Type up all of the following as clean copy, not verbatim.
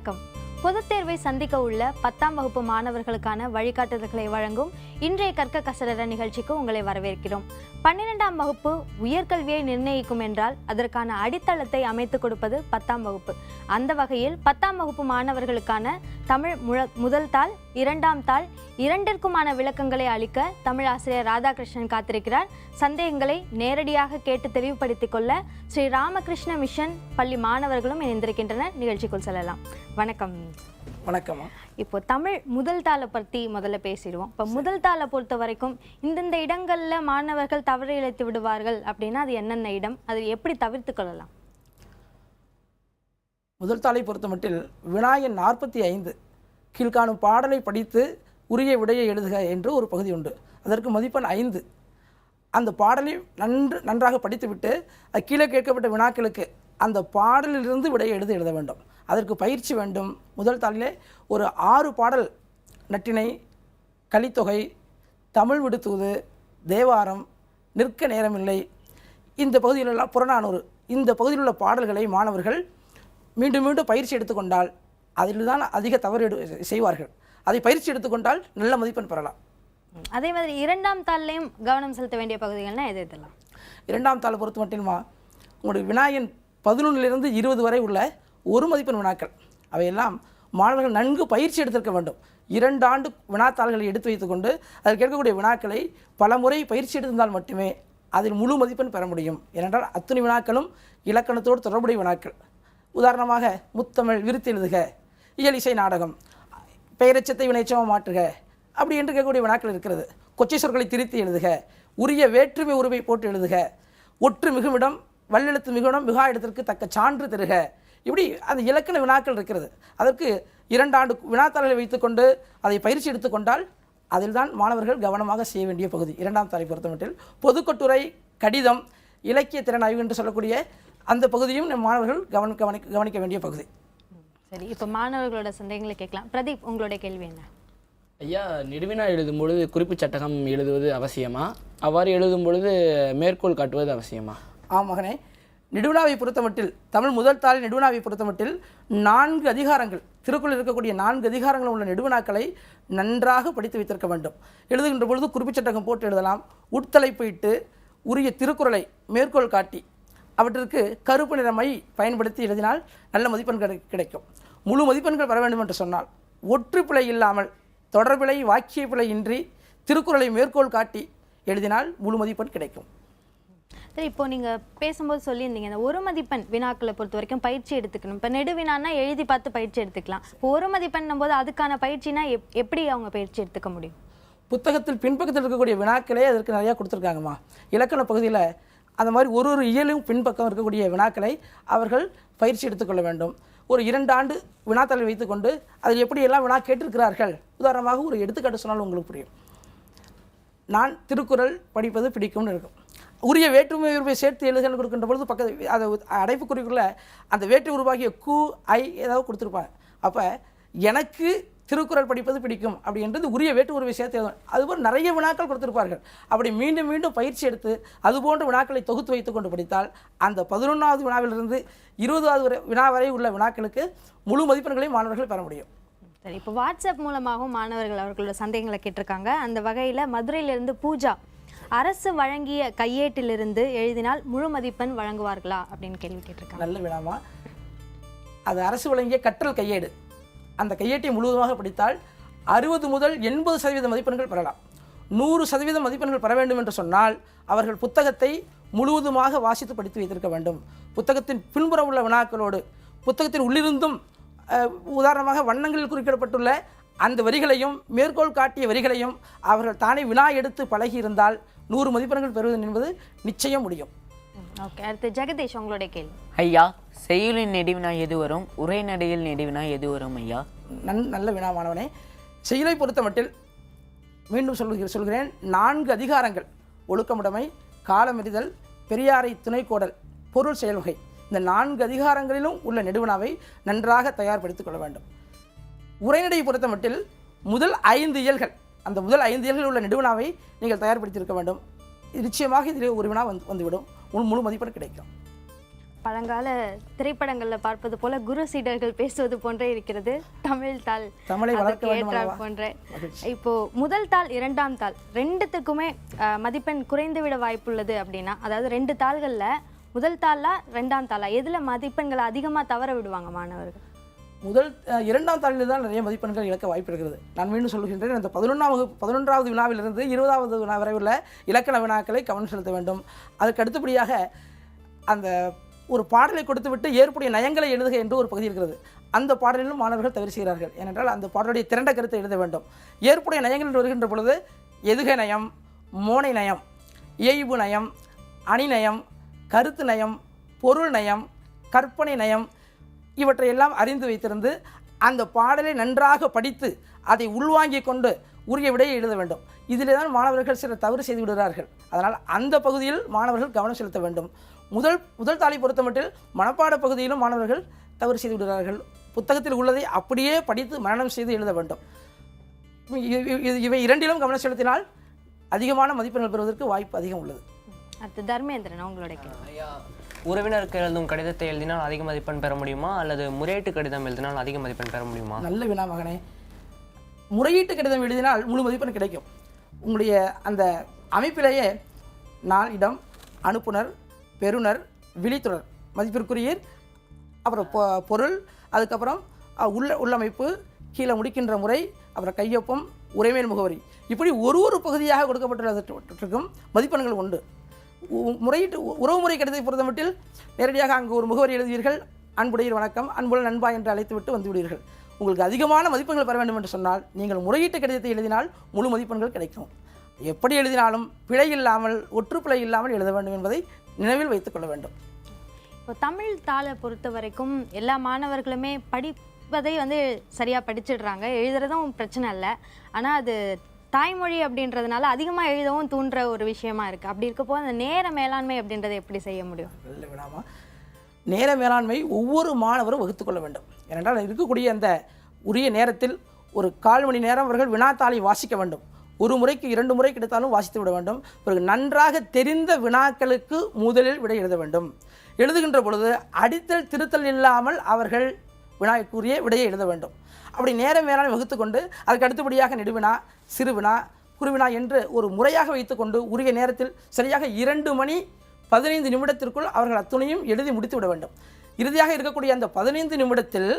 வணக்கம். பொதுத் தேர்வை சந்திக்க உள்ள 10ஆம் வகுப்பு மாணவர்களுக்கான வழிகாட்டுதல்களை வழங்கும் இன்றைய கற்க கசடர நிகழ்ச்சிக்கு உங்களை வரவேற்கிறோம். 12ஆம் வகுப்பு உயர்கல்வியை நிர்ணயிக்கும் என்றால் அதற்கான அடித்தளத்தை அமைத்துக் கொடுப்பது 10ஆம் வகுப்பு. அந்த வகையில் 10ஆம் வகுப்பு மாணவர்களுக்கான தமிழ் முதல் தாள், 2ஆம் தாள் இரண்டிற்குமான விளக்கங்களை அளிக்க தமிழ் ஆசிரியர் ராதாகிருஷ்ணன் காத்திருக்கிறார். சந்தேகங்களை நேரடியாக கேட்டு தெளிவுபடுத்திக் கொள்ள ஸ்ரீ ராமகிருஷ்ண மிஷன் பள்ளி மாணவர்களும் இணைந்திருக்கின்றனர். நிகழ்ச்சிக்குள் செல்லலாம். வணக்கம். வணக்கம். இப்போ தமிழ் முதல் தாளை பற்றி முதல்ல பேசிடுவோம். இப்போ முதல் தாளை பொறுத்த வரைக்கும் இந்தந்த இடங்களில் மாணவர்கள் தவறு இழைத்து விடுவார்கள் அப்படின்னா அது என்னென்ன இடம், அதை எப்படி தவிர்த்து கொள்ளலாம்? முதல் தாளை பொறுத்த மட்டில் வினாயன் 45 கீழ்காணும் பாடலை படித்து உரிய விடையை எழுதுக என்று ஒரு பகுதி உண்டு. அதற்கு மதிப்பெண் 5. அந்த பாடலை நன்றாக படித்துவிட்டு அது கீழே கேட்கப்பட்ட வினாக்களுக்கு அந்த பாடலிலிருந்து விடையை எழுத வேண்டும். அதற்கு பயிற்சி வேண்டும். முதல் தாளிலே ஒரு 6 பாடல், நற்றிணை, கலித்தொகை, தமிழ் விடுத்தூது, தேவாரம், நிற்க நேரமில்லை, இந்த பகுதியிலெல்லாம் புறநானூறு, இந்த பகுதியில் உள்ள பாடல்களை மாணவர்கள் மீண்டும் மீண்டும் பயிற்சி எடுத்துக்கொண்டால் அதில் தான் அதிக தவறு செய்வார்கள். அதை பயிற்சி எடுத்துக்கொண்டால் நல்ல மதிப்பெண் பெறலாம். அதே மாதிரி 2ஆம் தாள்லையும் கவனம் செலுத்த வேண்டிய பகுதிகள்னா எது இதெல்லாம்? 2ஆம் தாளை பொறுத்த மட்டுமா உங்களுடைய வினாயன் 11லிருந்து 20 வரை உள்ள ஒரு மதிப்பெண் வினாக்கள் அவையெல்லாம் மாணவர்கள் நன்கு பயிற்சி எடுத்திருக்க வேண்டும். 2 ஆண்டு வினாத்தாள்களை எடுத்து வைத்துக்கொண்டு அதில் கேட்கக்கூடிய வினாக்களை பல முறை பயிற்சி எடுத்திருந்தால் மட்டுமே அதில் முழு மதிப்பெண் பெற முடியும். ஏனென்றால் அத்தனை வினாக்களும் இலக்கணத்தோடு தொடர்புடைய வினாக்கள். உதாரணமாக முத்தமிழ் விருத்தி எழுதுக, இயல் இசை நாடகம், பெயரெச்சத்தை வினைச்சமாக மாற்றுக அப்படி என்று கேட்கக்கூடிய வினாக்கள் இருக்கிறது. கொச்சை சொற்களை திரித்து எழுதுக, உரிய வேற்றுமை உருவை போட்டு எழுதுக, ஒற்று மிகுமிடம் வல்லெழுத்து மிகுமிடம் மிகா இடத்திற்கு தக்க சான்று தருக, இப்படி அந்த இலக்கண வினாக்கள் இருக்கிறது. அதற்கு 2 ஆண்டு வினாத்தாள்களை வைத்துக்கொண்டு அதை பயிற்சி எடுத்துக்கொண்டால் அதில் தான் மாணவர்கள் கவனமாக செய்ய வேண்டிய பகுதி. 2ஆம் தாளை பொறுத்தமட்டில் பொதுக்கட்டுரை, கடிதம், இலக்கிய திறன் ஆய்வு என்று சொல்லக்கூடிய அந்த பகுதியும் நம் மாணவர்கள் கவனிக்க வேண்டிய பகுதி. சரி, இப்போ மாணவர்களோட சந்தேகங்களை கேட்கலாம். பிரதீப், உங்களுடைய கேள்வி என்ன? ஐயா, நெடுவினா எழுதும் பொழுது குறிப்பு சட்டகம் எழுதுவது அவசியமா? அவ்வாறு எழுதும் பொழுது மேற்கோள் காட்டுவது அவசியமா? மகனே, நெடுவினாவை பொறுத்தமட்டில் தமிழ் முதல் தாளில் நெடுவினாவை பொறுத்தமட்டில் 4 அதிகாரங்கள், திருக்குறள் இருக்கக்கூடிய 4 அதிகாரங்கள் உள்ள நெடுவினாக்களை நன்றாக படித்து வைத்திருக்க வேண்டும். எழுதுகின்ற பொழுது குறிப்பு சட்டகம் போட்டு எழுதலாம். உட்தலைப்பு இட்டு உரிய திருக்குறளை மேற்கோள் காட்டி அவற்றிற்கு கருப்பு நிற மை பயன்படுத்தி எழுதினால் நல்ல மதிப்பெண்கள் கிடைக்கும். முழு மதிப்பெண்கள் பெற வேண்டும் என்று சொன்னால் ஒற்று பிழை இல்லாமல், தொடர்பிழை, வாக்கிய பிழை இன்றி திருக்குறளை மேற்கோள் காட்டி எழுதினால் முழு மதிப்பெண் கிடைக்கும். சரி, இப்போ நீங்கள் பேசும்போது சொல்லியிருந்தீங்க இந்த ஒரு மதிப்பெண் வினாக்களை பொறுத்த வரைக்கும் பயிற்சி எடுத்துக்கணும். இப்போ நெடுவினான்னா எழுதி பார்த்து பயிற்சி எடுத்துக்கலாம். இப்போ ஒரு மதிப்பெண்ணும் போது அதுக்கான பயிற்சினா எப்படி அவங்க பயிற்சி எடுத்துக்க முடியும்? புத்தகத்தில் பின்பக்கத்தில் இருக்கக்கூடிய வினாக்களே அதற்கு நிறையா கொடுத்துருக்காங்கம்மா. இலக்கண பகுதியில் அந்த மாதிரி ஒரு இயலும் பின்பக்கம் இருக்கக்கூடிய வினாக்களை அவர்கள் பயிற்சி எடுத்துக்கொள்ள வேண்டும். ஒரு 2 ஆண்டு வினாத்தாளை வைத்துக்கொண்டு அதில் எப்படியெல்லாம் வினா கேட்டிருக்கிறார்கள். உதாரணமாக ஒரு எடுத்துக்காட்டு சொன்னால் உங்களுக்கு புரியும். நான் திருக்குறள் படிப்பது பிடிக்கும்னு இருக்கும். உரிய வேற்றுமை உருவை சேர்த்து எழுதுன்னு கொடுக்கின்ற பொழுது பக்கத்து அதை அடைப்புக்குறிக்குள்ள அந்த வேற்று உருவாகிய கு, ஐ ஏதாவது கொடுத்துருப்பாங்க. அப்போ எனக்கு திருக்குறள் படிப்பது பிடிக்கும் அப்படி என்றது உரிய வேற்று உருவை சேர்த்து எழுதும். அதுபோல் நிறைய வினாக்கள் கொடுத்துருப்பார்கள். அப்படி மீண்டும் மீண்டும் பயிற்சி எடுத்து அதுபோன்ற வினாக்களை தொகுத்து வைத்து கொண்டு படித்தால் அந்த 11வது வினாவிலிருந்து 20வது வினா வரை உள்ள வினாக்களுக்கு முழு மதிப்பெண்களை மாணவர்கள் பெற முடியும். சரி, இப்போ வாட்ஸ்அப் மூலமாகவும் மாணவர்கள் அவர்களோட சந்தேகங்களை கேட்டிருக்காங்க. அந்த வகையில் மதுரையிலிருந்து பூஜா, அரசு வழங்கிய கையேட்டிலிருந்து எழுதினால் முழு மதிப்பெண் வழங்குவார்களா அப்படின்னு கேள்வி கேட்டிருக்காங்க. நல்ல வினாமா. அது அரசு வழங்கிய கற்றல் கையேடு. அந்த கையேட்டை முழுவதுமாக படித்தால் 60 முதல் 80% மதிப்பெண்கள் பெறலாம். 100% மதிப்பெண்கள் பெற வேண்டும் என்று சொன்னால் அவர்கள் புத்தகத்தை முழுவதுமாக வாசித்து படித்து வைத்திருக்க வேண்டும். புத்தகத்தின் பின்புறம் உள்ள வினாக்களோடு புத்தகத்தின் உள்ளிருந்தும் உதாரணமாக வண்ணங்களில் குறிப்பிடப்பட்டுள்ள அந்த வரிகளையும் மேற்கோள் காட்டிய வரிகளையும் அவர்கள் தானே வினா எடுத்து பழகி இருந்தால் 100 மதிப்பெண்கள் பெறுவது என்பது நிச்சயம் முடியும். ஓகே, அடுத்து ஜெகதீஷ், உங்களுடைய கேள்வி. ஐயா, செய்யுளின் நெடுவினா எது வரும், உரைநடையில் நெடுவினா எது வரும்? ஐயா, நல்ல வினாமானவனே. செய்யுளை பொறுத்த மட்டில் மீண்டும் சொல்கிறேன் 4 அதிகாரங்கள், ஒழுக்கமுடைமை, காலமெறிதல், பெரியாரை துணைக்கோடல், பொருள் செயல்வகை, இந்த 4 அதிகாரங்களிலும் உள்ள நெடுவினாவை நன்றாக தயார்படுத்திக் கொள்ள வேண்டும். உரைநடையை பொறுத்த மட்டில் முதல் 5 இயல்கள், அந்த முதல் 5 இயல்கள் உள்ள நெடுவினாவை நீங்கள் தயார்படுத்தியிருக்க வேண்டும். நிச்சயமாக இதில் ஒரு வினா வந்துவிடும். முழு மதிப்பெண் கிடைக்கும். பழங்கால திரைப்படங்களில் பார்ப்பது போல குரு சீடர்கள் பேசுவது போன்றே இருக்கிறது. தமிழை வளர்க்க வேண்டும் ஏற்றால் போன்ற. இப்போ முதல் தாள் இரண்டாம் தாள் ரெண்டுத்துக்குமே மதிப்பெண் குறைந்துவிட வாய்ப்புள்ளது அப்படின்னா, அதாவது 2 தாள்களில் முதல் தாளா ரெண்டாம் தாளா எதில் மதிப்பெண்களை அதிகமாக தவற விடுவாங்க மாணவர்கள்? இரண்டாம் தாளில் தான் நிறைய மதிப்பெண்கள் இழக்க வாய்ப்பு இருக்கிறது. நான் மீண்டும் சொல்கின்றேன், அந்த 11வது வினாவிலிருந்து 20வது வினா வரை உள்ள இலக்கண வினாக்களை கவனம் செலுத்த வேண்டும். அதற்கு அடுத்தபடியாக அந்த ஒரு பாடலை கொடுத்துவிட்டு ஏற்புடைய நயங்களை எழுதுக என்று ஒரு பகுதி இருக்கிறது. அந்த பாடலிலும் மாணவர்கள் தவறு செய்கிறார்கள். ஏனென்றால் அந்த பாடலுடைய திரண்ட கருத்தை எழுத வேண்டும். ஏற்புடைய நயங்கள் வருகின்ற பொழுது எதுகை நயம், மோனை நயம், இயைபு நயம், அணிநயம், கருத்து நயம், பொருள் நயம், கற்பனை நயம் இவற்றையெல்லாம் அறிந்து வைத்திருந்து அந்த பாடலை நன்றாக படித்து அதை உள்வாங்கிக் கொண்டு உரிய விடையை எழுத வேண்டும். இதிலே தான் மாணவர்கள் சில தவறு செய்து விடுகிறார்கள். அதனால் அந்த பகுதியில் மாணவர்கள் கவனம் செலுத்த வேண்டும். முதல் தாளை பொறுத்தமட்டில் மனப்பாட பகுதியிலும் மாணவர்கள் தவறு செய்து விடுகிறார்கள். புத்தகத்தில் உள்ளதை அப்படியே படித்து மனனம் செய்து எழுத வேண்டும். இவை இரண்டிலும் கவனம் செலுத்தினால் அதிகமான மதிப்பெண்கள் பெறுவதற்கு வாய்ப்பு அதிகம் உள்ளது. அடுத்து தர்மேந்திரன், உங்களுடைய ஐயா, உறவினருக்கு எழுதும் கடிதத்தை எழுதினால் அதிக மதிப்பெண் பெற முடியுமா, அல்லது முறையீட்டு கடிதம் எழுதினால் அதிக மதிப்பெண் பெற முடியுமா? நல்ல வினா மகனே. முறையீட்டு கடிதம் எழுதினால் முழு மதிப்பெண் கிடைக்கும். உங்களுடைய அந்த அமைப்பிலேயே நாள், இடம், அனுப்புனர், பெறுநர், விழித்துணர், மதிப்பிற்குரியர், அப்புறம் பொருள், அதுக்கப்புறம் உள்ளமைப்பு, கீழே முடிக்கின்ற முறை, அப்புறம் கையொப்பம், உரைமேல் முகவரி, இப்படி ஒரு பகுதியாக கொடுக்கப்பட்டுள்ளதற்கும் மதிப்பெண்கள் உண்டு. முறையீட்டு உறவுமுறை கடிதத்தை பொறுத்தமட்டில் நேரடியாக அங்கு ஒரு முகவரி எழுதுவீர்கள், அன்புடையர் வணக்கம், அன்புள்ள நண்பா என்று அழைத்துவிட்டு வந்து விடுவீர்கள். உங்களுக்கு அதிகமான மதிப்பெண்கள் பெற வேண்டும் என்று சொன்னால் நீங்கள் முறையீட்டு கடிதத்தை எழுதினால் முழு மதிப்பெண்கள் கிடைக்கும். எப்படி எழுதினாலும் பிழை இல்லாமல், ஒற்றுப்பிழை இல்லாமல் எழுத வேண்டும் என்பதை நினைவில் வைத்துக் கொள்ள வேண்டும். இப்போ தமிழ் தாளை பொறுத்த வரைக்கும் எல்லா மாணவர்களுமே படிப்பதை சரியாக படிச்சிடுறாங்க, எழுதுறதும் பிரச்சனை இல்லை. ஆனால் அது தாய்மொழி அப்படின்றதுனால அதிகமாக எழுதவும் தூண்டுற ஒரு விஷயமா இருக்குது. அப்படி இருக்கப்போ அந்த நேர மேலாண்மை அப்படின்றத எப்படி செய்ய முடியும்? நல்ல வினாமா. நேர மேலாண்மை ஒவ்வொரு மாணவரும் வகுத்துக்கொள்ள வேண்டும். ஏனென்றால் இருக்கக்கூடிய அந்த உரிய நேரத்தில் ஒரு 1/4 மணி நேரம் அவர்கள் வினாத்தாளை வாசிக்க வேண்டும். ஒரு முறைக்கு 2 முறை கிடைத்தாலும் வாசித்து விட வேண்டும். பிறகு நன்றாக தெரிந்த வினாக்களுக்கு முதலில் விடை எழுத வேண்டும். எழுதுகின்ற பொழுது அடித்தல் திருத்தல் இல்லாமல் அவர்கள் வினாக்குரிய விடையை எழுத வேண்டும். அப்படி நேர மேலாண்மை வகுத்து கொண்டு அதுக்கு அடுத்தபடியாக நெடுவினா, சிறுவினா, குறுவினா என்று ஒரு முறையாக வைத்துக்கொண்டு உரிய நேரத்தில் சரியாக 2 மணி 15 நிமிடத்திற்குள் அவர்கள் அத்துணையும் எழுதி முடித்து விட வேண்டும். இறுதியாக இருக்கக்கூடிய அந்த 15 நிமிடத்தில்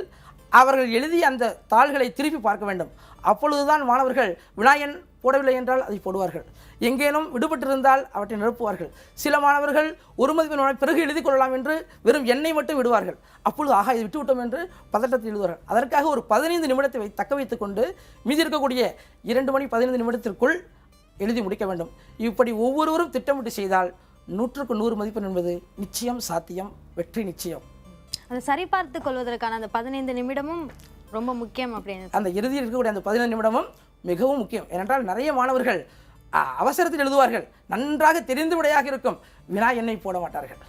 அவர்கள் எழுதி அந்த தாள்களை திருப்பி பார்க்க வேண்டும். அப்பொழுதுதான் மாணவர்கள் வினாயன் போடவில்லை என்றால் அதை போடுவார்கள். எங்கேனும் விடுபட்டிருந்தால் அவற்றை நிரப்புவார்கள். சில மாணவர்கள் ஒரு மதிப்பெண் பிறகு எழுதி கொள்ளலாம் என்று வெறும் எண்ணை மட்டும் விடுவார்கள். அப்பொழுது ஆகா இது விட்டுவிட்டோம் என்று பதட்டத்தில் எழுதுவார்கள். அதற்காக ஒரு 15 நிமிடத்தை தக்க வைத்துக் கொண்டு மீதி இருக்கக்கூடிய 2 மணி 15 நிமிடத்திற்குள் எழுதி முடிக்க வேண்டும். இப்படி ஒவ்வொருவரும் திட்டமிட்டு செய்தால் 100க்கு 100 மதிப்பெண் என்பது நிச்சயம் சாத்தியம், வெற்றி நிச்சயம். அதை சரிபார்த்து கொள்வதற்கான அந்த 15 நிமிடமும் ரொம்ப முக்கியம். அப்படின்னு அந்த இறுதியில் இருக்கக்கூடிய அந்த 15 நிமிடமும் மிகவும் முக்கியம். ஏனென்றால் நிறைய மாணவர்கள் அவசரத்தில் எழுதுவார்கள். நன்றாக தெரிந்து விடையாக இருக்கும், வினா எண்ணை போட மாட்டார்கள்.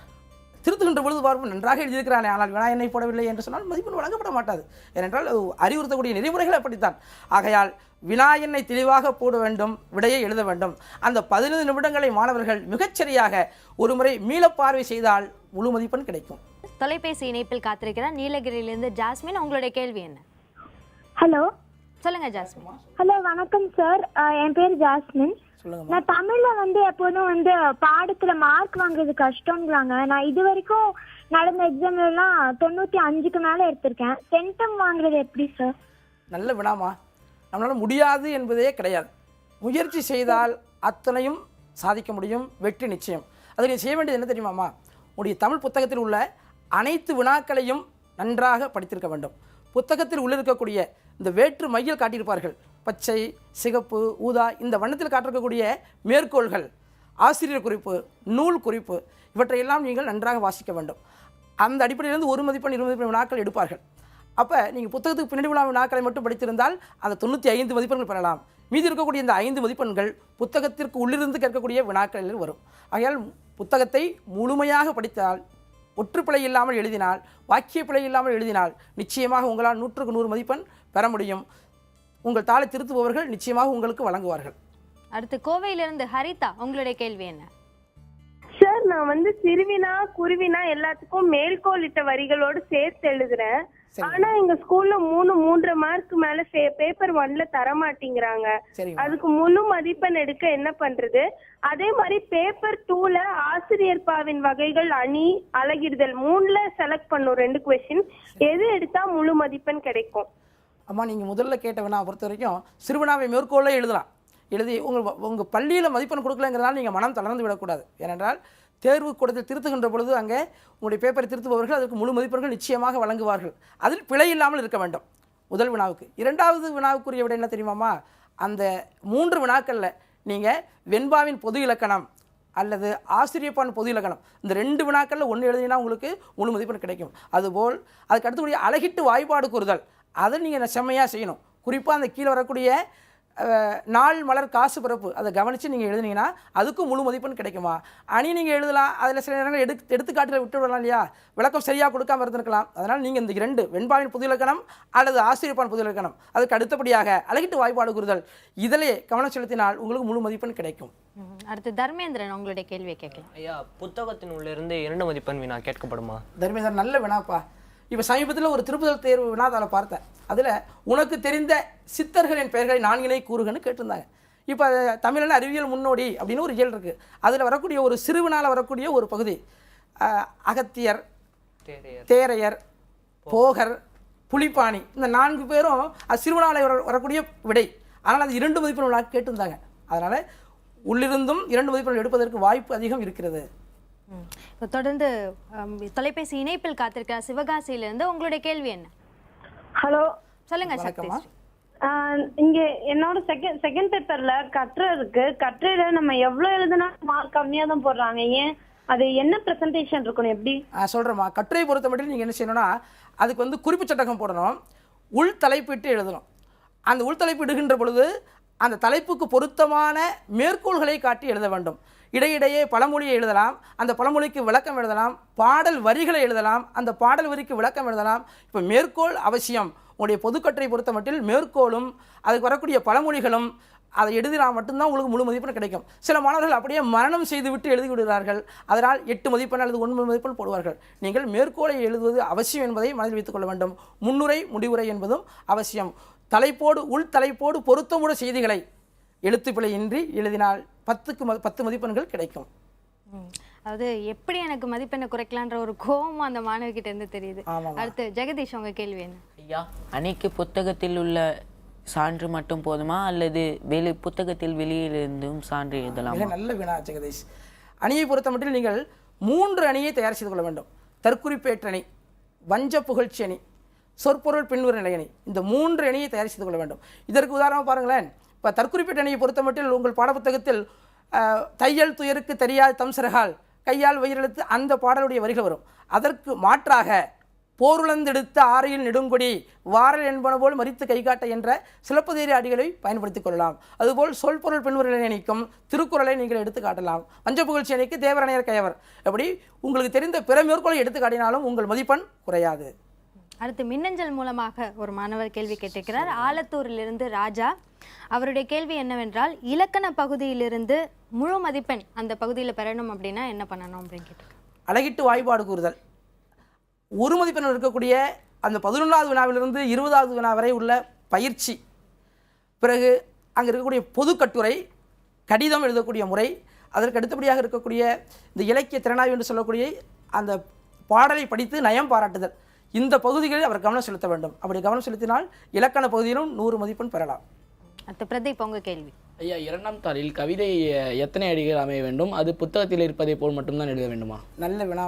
திருத்துகின்ற பொழுது பார்ப்போம், நன்றாக எழுதியிருக்கிறானே ஆனால் வினா எண்ணை போடவில்லை என்று சொன்னால் மதிப்பெண் வழங்கப்பட மாட்டாது. ஏனென்றால் அறிவுறுத்தக்கூடிய நெறிமுறைகள் அப்படித்தான். ஆகையால் வினா எண்ணை தெளிவாக போட வேண்டும், விடையை எழுத வேண்டும். அந்த 15 நிமிடங்களை மாணவர்கள் மிகச்சரியாக ஒரு முறை மீள பார்வை செய்தால் முழு மதிப்பெண் கிடைக்கும். தொலைபேசி இணைப்பில் காத்திருக்கிறார் நீலகிரியிலிருந்து ஜாஸ்மின். உங்களுடைய கேள்வி என்ன? ஹலோ, சொல்லுங்க ஜாஸ்மின். ஹலோ, வணக்கம் சார். என் பேர் ஜாஸ்மின். நான் தமிழ்ல எப்போதும் பாடத்துல மார்க் வாங்குறது கஷ்டம்ங்கிறாங்க. நான் இது வரைக்கும் நடந்த எக்ஸாம்ல எல்லாம் 95க்கு மேல எடுத்திருக்கேன். சென்டம் வாங்குறது எப்படி சார்? நல்ல வினாமா. நம்மளால முடியாது என்பதே கிடையாது. முயற்சி செய்தால் அத்தனையும் சாதிக்க முடியும், வெற்றி நிச்சயம். அதை நீ செய்ய வேண்டியது என்ன தெரியுமாம்மா? உடைய தமிழ் புத்தகத்தில் உள்ள அனைத்து வினாக்களையும் நன்றாக படித்திருக்க வேண்டும். புத்தகத்தில் உள்ளிருக்கக்கூடிய இந்த வேற்று மையில் காட்டியிருப்பார்கள், பச்சை, சிகப்பு, ஊதா, இந்த வண்ணத்தில் காட்டிருக்கக்கூடிய மேற்கோள்கள், ஆசிரியர் குறிப்பு, நூல் குறிப்பு, இவற்றையெல்லாம் நீங்கள் நன்றாக வாசிக்க வேண்டும். அந்த அடிப்படையிலிருந்து 1 மதிப்பெண் 20 மதிப்பெண் வினாக்கள் எடுப்பார்கள். அப்போ நீங்கள் புத்தகத்துக்கு பின்னாடி உள்ள வினாக்களை மட்டும் படித்திருந்தால் அந்த 95 மதிப்பெண்கள் பெறலாம். மீதி இருக்கக்கூடிய இந்த 5 மதிப்பெண்கள் புத்தகத்திற்கு உள்ளிருந்து கேட்கக்கூடிய வினாக்களில் வரும். ஆகையால் புத்தகத்தை முழுமையாக படித்தால், ஒற்றுப்பிழை இல்லாமல் எழுதினால், வாக்கிய பிழை இல்லாமல் எழுதினால் நிச்சயமாக உங்களால் 100க்கு 100 மதிப்பெண் பெற முடியும். உங்கள் தாளை திருத்துபவர்கள் நிச்சயமாக உங்களுக்கு வழங்குவார்கள். அடுத்து கோவையிலிருந்து ஹரிதா, உங்களுடைய கேள்வி என்ன? சார், நான் வந்து சிறுவினா குருவினா எல்லாத்துக்கும் மேற்கோளிட்ட வரிகளோடு சேர்த்து எழுதுறேன். ஆனா எங்க ஸ்கூல்ல 3.5 மார்க் மேல பேப்பர் 1ல தர மாட்டேங்கிறாங்க. அதுக்கு முழு மதிப்பெண் எடுக்க என்ன பண்றது? அதே மாதிரி பேப்பர் 2ல ஆசிரியர் பாவின் வகைகள் அணி அழகிடுதல் 3ல செலக்ட் பண்ணும் 2 கொஸ்டின். எது எடுத்தா முழு மதிப்பெண் கிடைக்கும்? அம்மா நீங்கள் முதல்ல கேட்ட வினா பொறுத்த வரைக்கும் சிறுவினாவை மேற்கோளே எழுதி உங்கள் பள்ளியில் மதிப்பெண் கொடுக்கலங்கிறதால நீங்கள் மனம் தளர்ந்து விடக்கூடாது. ஏனென்றால் தேர்வு கூடத்தில் திருத்துகின்ற பொழுது அங்கே உங்களுடைய பேப்பரை திருத்துபவர்கள் அதற்கு முழு மதிப்பெண்கள் நிச்சயமாக வழங்குவார்கள். அதில் பிழை இல்லாமல் இருக்க வேண்டும் முதல் வினாவுக்கு. இரண்டாவது வினாவுக்குரிய விட என்ன தெரியுமாம்மா, அந்த 3 வினாக்களில் நீங்கள் வெண்பாவின் பொது இலக்கணம் அல்லது ஆசிரியப்பான் பொது இலக்கணம் இந்த 2 வினாக்களில் ஒன்று எழுதினா உங்களுக்கு முழு மதிப்பெண் கிடைக்கும். அதுபோல் அதுக்கு அடுத்தபடிய அழகிட்டு வாய்ப்பாடு கூறுதல் அதை நீங்கள் செம்மையாக செய்யணும். குறிப்பாக அந்த கீழே வரக்கூடிய நாள் மலர் காசு பிறப்பு அதை கவனித்து நீங்கள் எழுதுனீங்கன்னா அதுக்கும் முழு மதிப்பெண் கிடைக்குமா. அணி நீங்கள் எழுதலாம், அதில் சில நேரங்கள் எடுத்துக்காட்டில் விட்டு விடலாம் இல்லையா, விளக்கம் சரியாக கொடுக்காம இருந்திருக்கலாம். அதனால் நீங்கள் இந்த 2 வெண்பாவின் பொது இலக்கணம் அல்லது ஆசிரியப்பான் பொது இலக்கணம் அதுக்கு அடுத்தபடியாக அழகிட்டு வாய்ப்பாடு கூறுதல் இதிலே கவனம் செலுத்தினால் உங்களுக்கு முழு மதிப்பெண் கிடைக்கும். அடுத்து தர்மேந்திரன் உங்களுடைய கேள்வியை கேட்கலாம். ஐயா, புத்தகத்தின் உள்ளிருந்து 2 மதிப்பெண் வினா கேட்கப்படுமா? தர்மேந்திரன் நல்ல வினாப்பா. இப்போ சமீபத்தில் ஒரு திருப்புதல் தேர்வு வினாதாளை பார்த்தேன். அதில் உனக்கு தெரிந்த சித்தர்களின் பெயர்களை 4 கூறுகன்னு கேட்டிருந்தாங்க. இப்போ தமிழில் அறிவியல் முன்னோடி அப்படின்னு ஒரு இயல் இருக்குது. அதில் வரக்கூடிய ஒரு சிறுவினால வரக்கூடிய ஒரு பகுதி அகத்தியர், தேரையர், போகர், புலிப்பாணி இந்த 4 பேரும் சிறுவினாலை வரக்கூடிய விடை. ஆனால் அது 2 மதிப்பெண் வினா கேட்டிருந்தாங்க. அதனால் உள்ளிருந்தும் 2 மதிப்பெண்கள் எடுப்பதற்கு வாய்ப்பு அதிகம் இருக்கிறது. இப்போ தொடர்ந்து தொலைபேசி இணைப்பில் காத்திருக்கிற சிவகாசியிலிருந்து உங்களுடைய கேள்வி என்ன? ஹலோ, சொல்லுங்க சக்தி. இங்க என்னோட செகண்ட் பேப்பர்ல கட்டுரை இருக்கு. கட்டுரையில நம்ம எவ்வளவு எழுதுனா மார்க் கம்மியா தான் போடுறாங்க. ஏன்? அது என்ன பிரசன்டேஷன் இருக்கணும்? எப்படி சொல்கிறேம்மா, கட்டுரை பொறுத்த மட்டும் நீங்கள் என்ன செய்யணும்னா அதுக்கு வந்து குறிப்பு சட்டகம் போடணும், உள் தலைப்பிட்டு எழுதணும். அந்த உள் தலைப்பு இடுகின்ற பொழுது அந்த தலைப்புக்கு பொருத்தமான மேற்கோள்களை காட்டி எழுத வேண்டும். இடையிடையே பழமொழியை எழுதலாம், அந்த பழமொழிக்கு விளக்கம் எழுதலாம், பாடல் வரிகளை எழுதலாம், அந்த பாடல் வரிக்கு விளக்கம் எழுதலாம். இப்போ மேற்கோள் அவசியம். உங்களுடைய பொதுக்கட்டுரை பொறுத்த மட்டில் மேற்கோளும் அதுக்கு வரக்கூடிய பழமொழிகளும் அதை எழுதினா மட்டும்தான் உங்களுக்கு முழு மதிப்பெண் கிடைக்கும். சில மாணவர்கள் அப்படியே மரணம் செய்துவிட்டு எழுதி விடுகிறார்கள். அதனால் 8 மதிப்பெண் அல்லது 9 மதிப்பெண் போடுவார்கள். நீங்கள் மேற்கோளை எழுதுவது அவசியம் என்பதை மனதில் வைத்துக் கொள்ள வேண்டும். முன்னுரை முடிவுரை என்பதும் அவசியம். தலைப்போடு உள் தலைப்போடு பொருத்தமுள்ள செய்திகளை எழுத்துப்பிழை இன்றி எழுதினால் 10க்கு 10 மதிப்பெண்கள் கிடைக்கும். அதாவது எப்படி எனக்கு மதிப்பெண்ணை குறைக்கலான்ற ஒரு கோபம் அந்த மாணவிகிட்ட இருந்து தெரியுது. அடுத்து ஜெகதீஷ் உங்க கேள்வி என்ன? ஐயா, அன்னைக்கு புத்தகத்தில் உள்ள சான்று மட்டும் போதுமா அல்லது புத்தகத்தில் வெளியிலிருந்தும் சான்று எழுதலாம்? நல்ல வினா ஜெகதீஷ். அணியை பொறுத்த மட்டும் நீங்கள் 3 அணியை தயார் செய்து கொள்ள வேண்டும். தற்குறிப்பேற்றணி, வஞ்ச புகழ்ச்சி அணி, சொற்பொருள் பின்வரும் நிலை அணி. இந்த 3 அணியை தயார் செய்து கொள்ள வேண்டும். இதற்கு உதாரணமாக பாருங்களேன். இப்போ தற்குறிப்பேட்ட அணியை பொறுத்த மட்டும் உங்கள் பாடப்புத்தகத்தில் தையல் துயருக்கு தெரியாத தம் சிறகால் கையால் வயிறெழுத்து அந்த பாடலுடைய வரிகள் வரும். அதற்கு மாற்றாக போருளந்தெடுத்த ஆறையில் நெடுங்கொடி வாரல் என்பன போல் மறித்து கைகாட்ட என்ற சிலப்பதிகார அடிகளை பயன்படுத்திக் கொள்ளலாம். அதுபோல் சொல்பொருள் பின்வருளை அணிக்கும் திருக்குறளை நீங்கள் எடுத்து காட்டலாம். வஞ்ச புகழ்ச்சி அணிக்கு தேவரணையர் கயவர். எப்படி உங்களுக்கு தெரிந்த பிற மேற்கோளை எடுத்து காட்டினாலும் உங்கள் மதிப்பெண் குறையாது. அடுத்து மின்னஞ்சல் மூலமாக ஒரு மாணவர் கேள்வி கேட்டிருக்கிறார். ஆலத்தூரிலிருந்து ராஜா. அவருடைய கேள்வி என்னவென்றால், இலக்கண பகுதியிலிருந்து முழு மதிப்பெண் அந்த பகுதியில் பெறணும் அப்படின்னா என்ன பண்ணணும் அப்படின்னு கேட்டிருக்காங்க. அழகிட்டு வாய்ப்பாடு கூறுதல். 1 மதிப்பெண் இருக்கக்கூடிய அந்த 11வது வினாவிலிருந்து 20வது வினா வரை உள்ள பயிற்சி, பிறகு அங்கே இருக்கக்கூடிய பொது கட்டுரை, கடிதம் எழுதக்கூடிய முறை, அதற்கு அடுத்தபடியாக இருக்கக்கூடிய இந்த இலக்கிய திறனாய்வு என்று சொல்லக்கூடிய அந்த பாடலை படித்து நயம் பாராட்டுதல், இந்த பகுதிகளில் அவர் கவனம் செலுத்த வேண்டும். அப்படி கவனம் செலுத்தினால் இலக்கண பகுதியிலும் 100 மதிப்பெண் பெறலாம். அடுத்த பிரதீப் உங்க கேள்வி. ஐயா, 2ஆம் தாளில் கவிதை எத்தனை அடிகள் அமைய வேண்டும்? அது புத்தகத்தில் இருப்பதை போல் மட்டும்தான் எழுத வேண்டுமா? நல்ல வினா.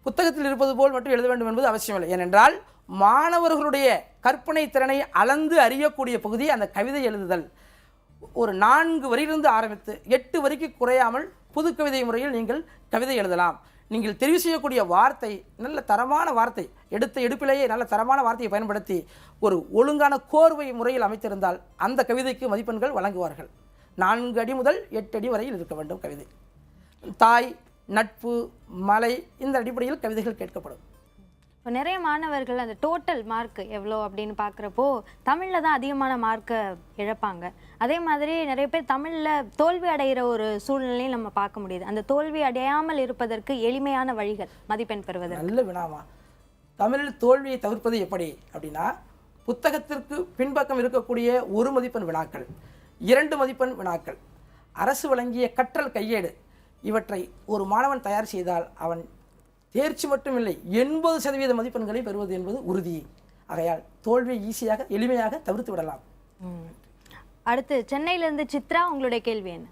புத்தகத்தில் இருப்பது போல் மட்டும் எழுத வேண்டும் என்பது அவசியமில்லை. ஏனென்றால் மாணவர்களுடைய கற்பனை திறனை அளந்து அறியக்கூடிய பகுதி அந்த கவிதை எழுதுதல். ஒரு 4 வரியிலிருந்து ஆரம்பித்து 8 வரிக்கு குறையாமல் புது கவிதை முறையில் நீங்கள் கவிதை எழுதலாம். நீங்கள் தெரிவு செய்யக்கூடிய வார்த்தை நல்ல தரமான வார்த்தை, எடுத்த எடுப்பிலேயே நல்ல தரமான வார்த்தையை பயன்படுத்தி ஒரு ஒழுங்கான கோர்வை முறையில் அமைத்திருந்தால் அந்த கவிதைக்கு மதிப்பெண்கள் வழங்குவார்கள். 4 அடி முதல் 8 அடி வரையில் இருக்க வேண்டும் கவிதை. தாய், நட்பு, மலை இந்த அடிப்படையில் கவிதைகள் கேட்கப்படும். இப்போ நிறைய மாணவர்கள் அந்த டோட்டல் மார்க் எவ்வளோ அப்படின்னு பார்க்குறப்போ தமிழில் தான் அதிகமான மார்க்கை இழப்பாங்க. அதே மாதிரி நிறைய பேர் தமிழில் தோல்வி அடைகிற ஒரு சூழ்நிலையும் நம்ம பார்க்க முடியுது. அந்த தோல்வி அடையாமல் இருப்பதற்கு எளிமையான வழிகள் மதிப்பெண் பெறுவது. நல்ல வினாமா. தமிழில் தோல்வியை தவிர்ப்பது எப்படி அப்படின்னா, புத்தகத்திற்கு பின்பக்கம் இருக்கக்கூடிய 1 மதிப்பெண் வினாக்கள், 2 மதிப்பெண் வினாக்கள், அரசு வழங்கிய கற்றல் கையேடு இவற்றை ஒரு மாணவன் தயார் செய்தால் அவன் தேர்ச்சி மட்டும் இல்லை 80% மதிப்பெண்களை பெறுவது என்பது உறுதி. ஆகையால் தோல்வியை ஈஸியாக எளிமையாக தவிர்த்து விடலாம். அடுத்து சென்னையிலிருந்து சித்ரா, உங்களுடைய கேள்வி என்ன?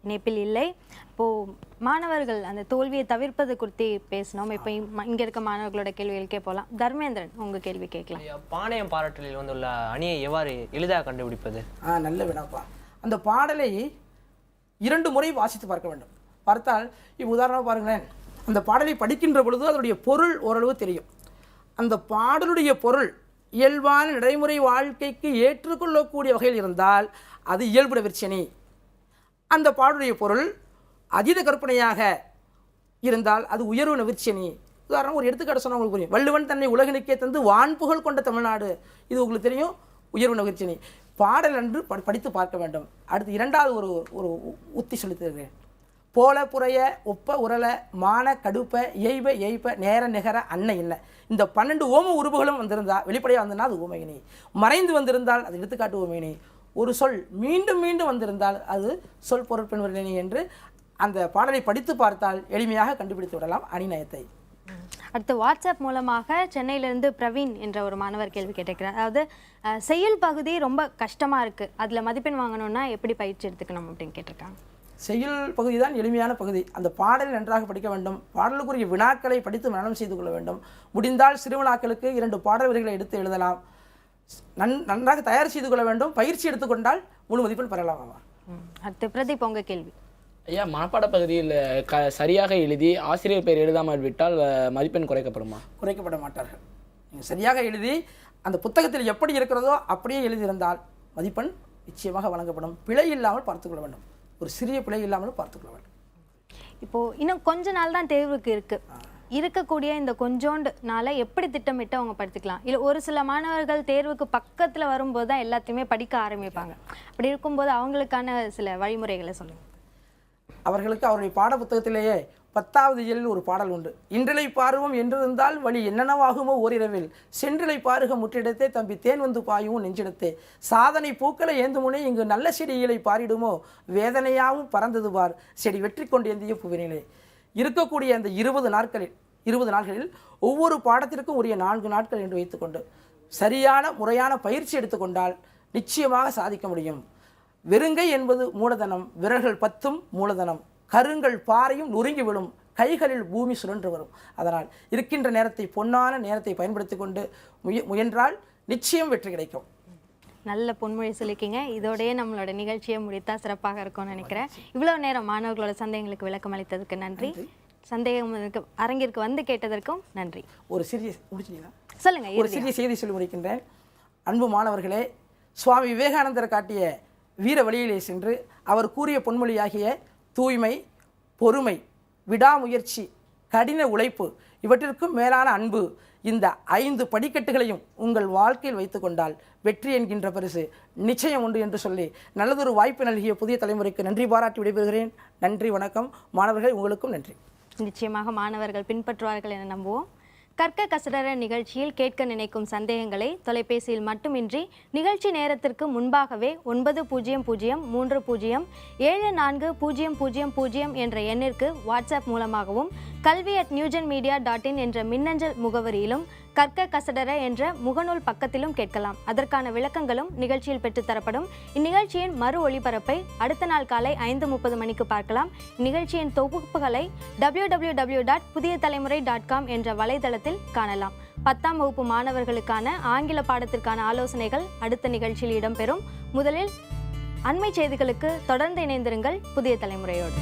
இணைப்பில் இல்லை. இப்போது மாணவர்கள் அந்த தோல்வியை தவிர்ப்பது குறித்து பேசினோம். இப்போ இங்கே இருக்க மாணவர்களோட கேள்விகளுக்கே போகலாம். தர்மேந்திரன், உங்கள் கேள்வி கேட்கலாம். பாளையம் பாராட்டலில் வந்துள்ள அணியை எவ்வாறு எளிதாக கண்டுபிடிப்பது? நல்ல வினாப்பா. அந்த பாடலை 2 முறை வாசித்து பார்க்க வேண்டும். பார்த்தால் இப்போ உதாரணமாக பாருங்களேன், அந்த பாடலை படிக்கின்ற பொழுது அதனுடைய பொருள் ஓரளவு தெரியும். அந்த பாடலுடைய பொருள் இயல்பான நடைமுறை வாழ்க்கைக்கு ஏற்றுக்கொள்ளக்கூடிய வகையில் இருந்தால் அது இயல்புட விற்சனி. அந்த பாடலுடைய பொருள் அதீத கற்பனையாக இருந்தால் அது உயர்வு விற்சனி. உதாரணம் ஒரு எடுத்துக்காட்டு சொன்னால் உங்களுக்கு புரியும். வள்ளுவன் தன்னை உலகினுக்கே தந்து வான்புகழ் கொண்ட தமிழ்நாடு, இது உங்களுக்கு தெரியும், உயர்வு விற்சனி. பாடல் என்று படித்து பார்க்க வேண்டும். அடுத்து 2வது ஒரு உத்தி சொல்லித்தருகிறேன். போல புறைய ஒப்ப உரல மான கடுப்ப எய்ப எய்ப நேர நிகர அன்ன என்ன, இந்த 12 ஓம உருபுகளும் வந்திருந்தால் வெளிப்படையாக வந்திருந்தால் அது ஓமையினி, மறைந்து வந்திருந்தால் அது எடுத்துக்காட்டு ஓமையினி, ஒரு சொல் மீண்டும் மீண்டும் வந்திருந்தால் அது சொல் பொருட்பெண் வரிணி என்று அந்த பாடலை படித்து பார்த்தால் எளிமையாக கண்டுபிடித்து விடலாம் அணிநயத்தை. அடுத்து வாட்ஸ்அப் மூலமாக சென்னையிலிருந்து பிரவீன் என்ற ஒரு மாணவர் கேள்வி கேட்டிருக்கிறார். அதாவது செய்யுள் பகுதி ரொம்ப கஷ்டமாக இருக்குது, அதில் மதிப்பெண் வாங்கணும்னா எப்படி பயிற்சி எடுத்துக்கணும் அப்படின்னு கேட்டிருக்காங்க. செய்யுள் பகுதி தான் எளிமையான பகுதி. அந்த பாடலை நன்றாக படிக்க வேண்டும். பாடலுக்குரிய வினாக்களை படித்து மனனம் செய்து கொள்ள வேண்டும். முடிந்தால் சிறுவினாக்களுக்கு 2 பாடல் வரிகளை எடுத்து எழுதலாம். நன்றாக தயார் செய்து கொள்ள வேண்டும். பயிற்சி எடுத்துக்கொண்டால் முழு மதிப்பெண் பெறலாம். அடுத்து பிரதீப், உங்கள் கேள்வி. ஐயா, மனப்பாட பகுதியில் சரியாக எழுதி ஆசிரியர் பெயர் எழுதாமல் விட்டால் மதிப்பெண் குறைக்கப்படுமா? குறைக்கப்பட மாட்டார்கள். நீங்கள் சரியாக எழுதி அந்த புத்தகத்தில் எப்படி இருக்கிறதோ அப்படியே எழுதியிருந்தால் மதிப்பெண் நிச்சயமாக வழங்கப்படும். பிழை இல்லாமல் பார்த்துக்கொள்ள வேண்டும். ஒரு சிறிய பிழை இல்லாமல் பார்த்துக்கொள்ள வேண்டும். இப்போது இன்னும் கொஞ்ச நாள் தான் தேர்வுக்கு இருக்கக்கூடிய இந்த கொஞ்சோண்டு நாளை எப்படி திட்டமிட்டு அவங்க படித்துக்கலாம்? இல்லை ஒரு சில மாணவர்கள் தேர்வுக்கு பக்கத்தில் வரும்போது தான் எல்லாத்தையுமே படிக்க ஆரம்பிப்பாங்க. அப்படி இருக்கும்போது அவங்களுக்கான சில வழிமுறைகளை சொல்லுங்கள். அவர்களுக்கு அவருடைய பாட புத்தகத்திலேயே 10வது இயலில் ஒரு பாடல் உண்டு. இன்றிலை பாருவோம் என்றிருந்தால் வழி என்னென்னவாகுமோ ஓரிரவில், சென்றிலை பாருக முற்றிடத்தே தம்பி தேன் வந்து பாயும் நெஞ்சிடத்தே, சாதனை பூக்களை ஏந்துமுனே இங்கு நல்ல செடிகளை பாரிடுமோ, வேதனையாவும் பறந்தது பார் செடி வெற்றி கொண்டு ஏந்திய புவினிலே. இருக்கக்கூடிய அந்த 20 நாட்களில் ஒவ்வொரு பாடத்திற்கும் உரிய 4 நாட்கள் என்று வைத்துக்கொண்டு சரியான முறையான பயிற்சி எடுத்துக்கொண்டால் நிச்சயமாக சாதிக்க முடியும். வெறுங்கை என்பது மூலதனம், விரல்கள் 10ம் மூலதனம், கருங்கள் பாறையும் நொறுங்கி விழும், கைகளில் பூமி சுழன்று வரும். அதனால் இருக்கின்ற நேரத்தை, பொன்னான நேரத்தை பயன்படுத்தி கொண்டு முயன்றால் நிச்சயம் வெற்றி கிடைக்கும். நல்ல பொன்மொழி சொல்லிக்கிங்க. இதோடய நம்மளோட நிகழ்ச்சியை முடித்தா சிறப்பாக இருக்கும்னு நினைக்கிறேன். இவ்வளோ நேரம் மாணவர்களோட சந்தேகங்களுக்கு விளக்கம் அளித்ததுக்கு நன்றி. சந்தேகம் அரங்கிற்கு வந்து கேட்டதற்கும் நன்றி. ஒரு சிறிய சொல்லுங்க. ஒரு சிறிய செய்தி சொல்லி முடிக்கின்றேன். அன்பு மாணவர்களே, சுவாமி விவேகானந்தர் காட்டிய வீர வழியிலே சென்று அவர் கூறிய பொன்மொழியாகிய தூய்மை, பொறுமை, விடாமுயற்சி, கடின உழைப்பு, இவற்றிற்கும் மேலான அன்பு, இந்த 5 படிக்கட்டுகளையும் உங்கள் வாழ்க்கையில் வைத்துக்கொண்டால் வெற்றி என்கின்ற பரிசு நிச்சயம் உண்டு என்று சொல்லி நல்லதொரு வாய்ப்பு நல்கிய புதிய தலைமுறைக்கு நன்றி பாராட்டி விடைபெறுகிறேன். நன்றி, வணக்கம். மாணவர்கள் உங்களுக்கும் நன்றி. நிச்சயமாக மாணவர்கள் பின்பற்றுவார்கள் என நம்புவோம். கற்க கசடர நிகழ்ச்சியில் கேட்க நினைக்கும் சந்தேகங்களை தொலைபேசியில் மட்டுமின்றி நிகழ்ச்சி நேரத்திற்கு முன்பாகவே 9030740000 என்ற எண்ணிற்கு வாட்ஸ்அப் மூலமாகவும் kalvi@newgenmedia.in என்ற மின்னஞ்சல் முகவரியிலும் கற்க கசடர என்ற முகநூல் பக்கத்திலும் கேட்கலாம். அதற்கான விளக்கங்களும் நிகழ்ச்சியில் பெற்றுத்தரப்படும். இந்நிகழ்ச்சியின் மறு ஒளிபரப்பை அடுத்த நாள் காலை 5:30 மணிக்கு பார்க்கலாம். இந்நிகழ்ச்சியின் தொகுப்புகளை www.pudiyatalamurai.com என்ற வலைதளத்தில் காணலாம். 10ஆம் வகுப்பு மாணவர்களுக்கான ஆங்கில பாடத்திற்கான ஆலோசனைகள் அடுத்த நிகழ்ச்சியில் இடம்பெறும். முதலில் அண்மை செய்திகளுக்கு தொடர்ந்து இணைந்திருங்கள் புதிய தலைமுறையோடு.